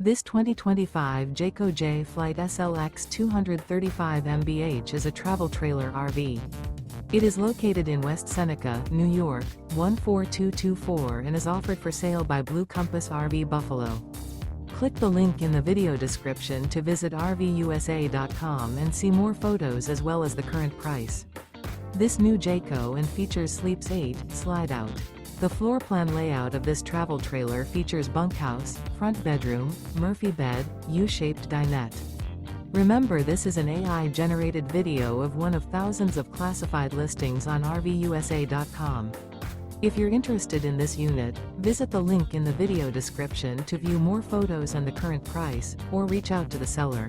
This 2025 Jayco Jay Flight SLX 235 mph is a travel trailer RV. It is located in West Seneca, New York, 14224 and is offered for sale by Blue Compass RV Buffalo. Click the link in the video description to visit RVUSA.com and see more photos as well as the current price. This new Jayco and features Sleeps 8, Slideout. The floor plan layout of this travel trailer features bunkhouse, front bedroom, Murphy bed, U-shaped dinette. Remember, this is an AI-generated video of one of thousands of classified listings on RVUSA.com. If you're interested in this unit, visit the link in the video description to view more photos and the current price, or reach out to the seller.